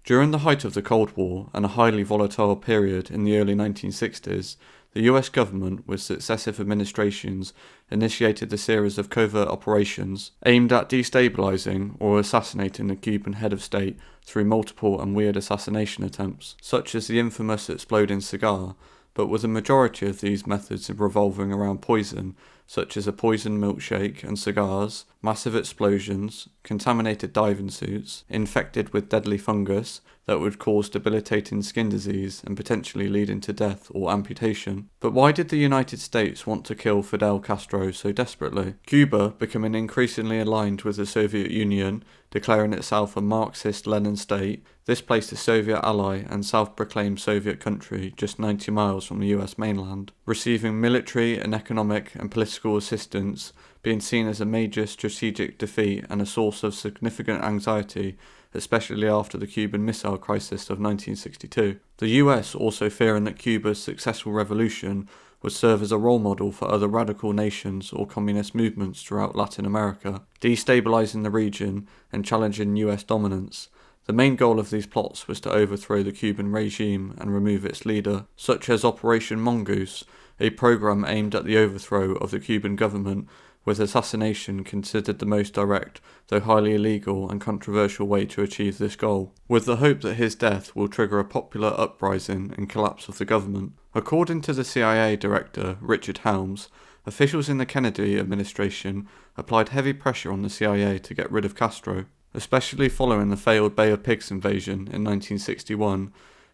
During the height of the Cold War and a highly volatile period in the early 1960s, the US government, with successive administrations, initiated a series of covert operations aimed at destabilizing or assassinating the Cuban head of state through multiple and weird assassination attempts, such as the infamous exploding cigar, but with a majority of these methods revolving around poison, such as a poisoned milkshake and cigars, massive explosions, contaminated diving suits, infected with deadly fungus that would cause debilitating skin disease and potentially leading to death or amputation. But why did the United States want to kill Fidel Castro so desperately? Cuba, becoming increasingly aligned with the Soviet Union, declaring itself a Marxist-Lenin state, this placed a Soviet ally and self-proclaimed Soviet country just 90 miles from the US mainland, receiving military and economic and political assistance, being seen as a major strategic defeat and a source of significant anxiety, especially after the Cuban Missile Crisis of 1962. The US also fearing that Cuba's successful revolution would serve as a role model for other radical nations or communist movements throughout Latin America, destabilizing the region and challenging US dominance. The main goal of these plots was to overthrow the Cuban regime and remove its leader, such as Operation Mongoose, a program aimed at the overthrow of the Cuban government, with assassination considered the most direct, though highly illegal and controversial way to achieve this goal, with the hope that his death will trigger a popular uprising and collapse of the government. According to the CIA director, Richard Helms, officials in the Kennedy administration applied heavy pressure on the CIA to get rid of Castro, especially following the failed Bay of Pigs invasion in 1961.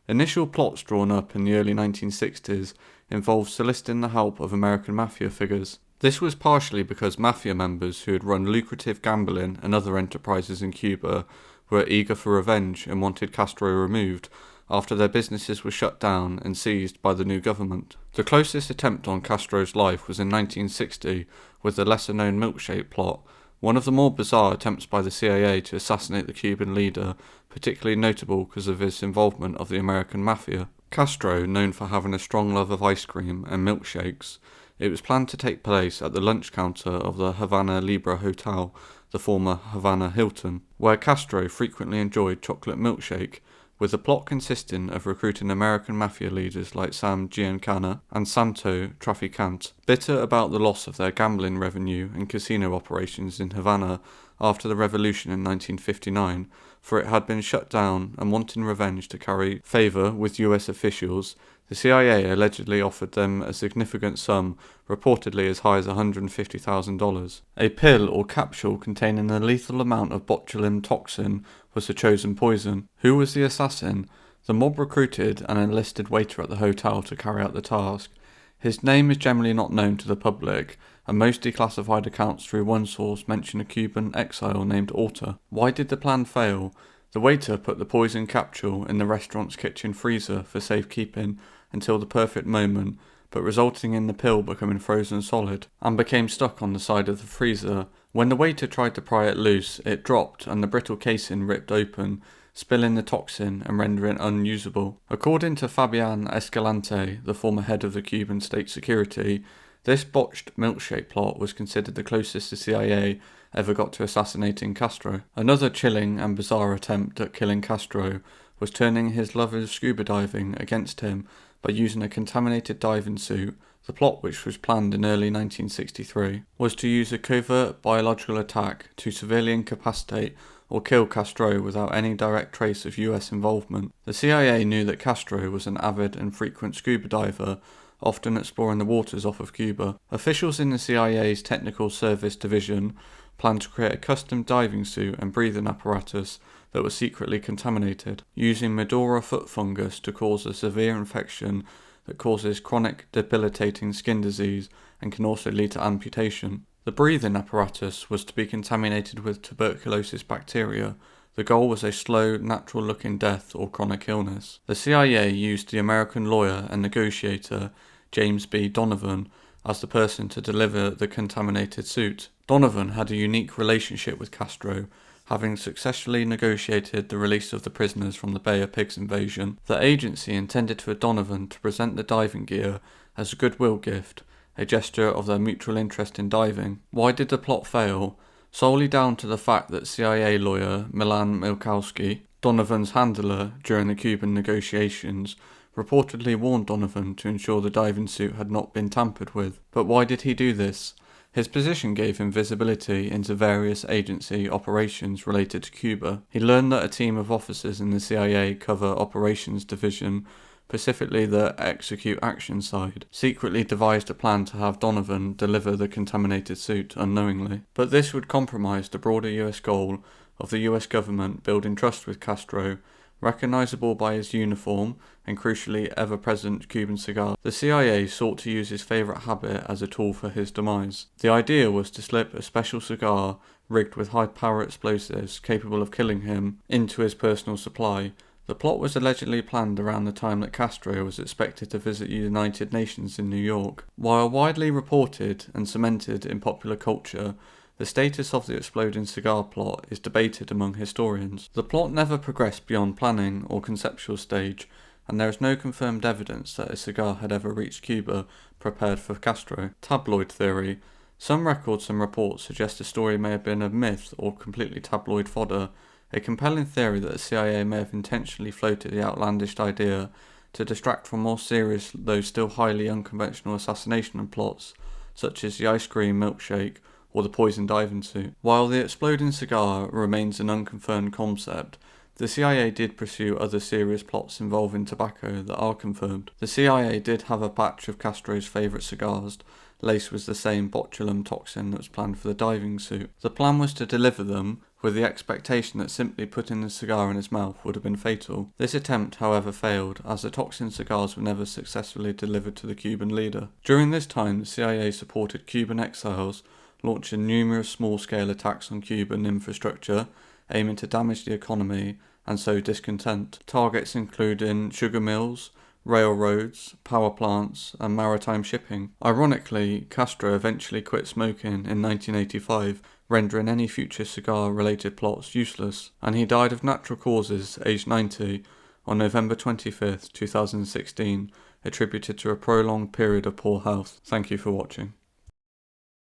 Initial plots drawn up in the early 1960s involved soliciting the help of American mafia figures. This was partially because mafia members who had run lucrative gambling and other enterprises in Cuba were eager for revenge and wanted Castro removed after their businesses were shut down and seized by the new government. The closest attempt on Castro's life was in 1960 with the lesser-known milkshake plot, one of the more bizarre attempts by the CIA to assassinate the Cuban leader, particularly notable because of his involvement of the American mafia. Castro, known for having a strong love of ice cream and milkshakes, it was planned to take place at the lunch counter of the Havana Libra Hotel, the former Havana Hilton, where Castro frequently enjoyed chocolate milkshake, with the plot consisting of recruiting American mafia leaders like Sam Giancana and Santo Traficante, bitter about the loss of their gambling revenue and casino operations in Havana after the revolution in 1959, for it had been shut down, and wanting revenge to carry favour with US officials, the CIA allegedly offered them a significant sum, reportedly as high as $150,000. A pill or capsule containing a lethal amount of botulinum toxin was the chosen poison. Who was the assassin? The mob recruited an enlisted waiter at the hotel to carry out the task. His name is generally not known to the public, and most declassified accounts through one source mention a Cuban exile named Orta. Why did the plan fail? The waiter put the poison capsule in the restaurant's kitchen freezer for safekeeping until the perfect moment, but resulting in the pill becoming frozen solid, and became stuck on the side of the freezer. When the waiter tried to pry it loose, it dropped and the brittle casing ripped open, spilling the toxin and rendering it unusable. According to Fabian Escalante, the former head of the Cuban state security, this botched milkshake plot was considered the closest the CIA ever got to assassinating Castro. Another chilling and bizarre attempt at killing Castro was turning his love of scuba diving against him by using a contaminated diving suit. The plot, which was planned in early 1963, was to use a covert biological attack to severely incapacitate or kill Castro without any direct trace of US involvement. The CIA knew that Castro was an avid and frequent scuba diver, often exploring the waters off of Cuba. Officials in the CIA's Technical Service Division planned to create a custom diving suit and breathing apparatus that was secretly contaminated, using Medora foot fungus to cause a severe infection that causes chronic debilitating skin disease and can also lead to amputation. The breathing apparatus was to be contaminated with tuberculosis bacteria. The goal was a slow, natural-looking death or chronic illness. The CIA used the American lawyer and negotiator James B. Donovan as the person to deliver the contaminated suit. Donovan had a unique relationship with Castro, having successfully negotiated the release of the prisoners from the Bay of Pigs invasion. The agency intended for Donovan to present the diving gear as a goodwill gift, a gesture of their mutual interest in diving. Why did the plot fail? Solely down to the fact that CIA lawyer Milan Milkowski Donovan's handler, during the Cuban negotiations, reportedly warned Donovan to ensure the diving suit had not been tampered with. But why did he do this? His position gave him visibility into various agency operations related to Cuba. He learned that a team of officers in the CIA cover operations division, specifically the execute action side, secretly devised a plan to have Donovan deliver the contaminated suit unknowingly. But this would compromise the broader US goal of the US government building trust with Castro, recognizable by his uniform and crucially ever-present Cuban cigar. The CIA sought to use his favourite habit as a tool for his demise. The idea was to slip a special cigar rigged with high-power explosives capable of killing him into his personal supply. The plot was allegedly planned around the time that Castro was expected to visit the United Nations in New York. While widely reported and cemented in popular culture, the status of the exploding cigar plot is debated among historians. The plot never progressed beyond planning or conceptual stage, and there is no confirmed evidence that a cigar had ever reached Cuba prepared for Castro. Tabloid theory. Some records and reports suggest the story may have been a myth or completely tabloid fodder, a compelling theory that the CIA may have intentionally floated the outlandish idea to distract from more serious though still highly unconventional assassination plots, such as the ice cream milkshake or the poison diving suit. While the exploding cigar remains an unconfirmed concept, the CIA did pursue other serious plots involving tobacco that are confirmed. The CIA did have a batch of Castro's favourite cigars laced with the same botulinum toxin that was planned for the diving suit. The plan was to deliver them with the expectation that simply putting the cigar in his mouth would have been fatal. This attempt, however, failed, as the toxin cigars were never successfully delivered to the Cuban leader. During this time, the CIA supported Cuban exiles, launching numerous small-scale attacks on Cuban infrastructure, aiming to damage the economy and sow discontent. Targets including sugar mills, railroads, power plants, and maritime shipping. Ironically, Castro eventually quit smoking in 1985, rendering any future cigar-related plots useless, and he died of natural causes, aged 90, on November 25th, 2016, attributed to a prolonged period of poor health. Thank you for watching.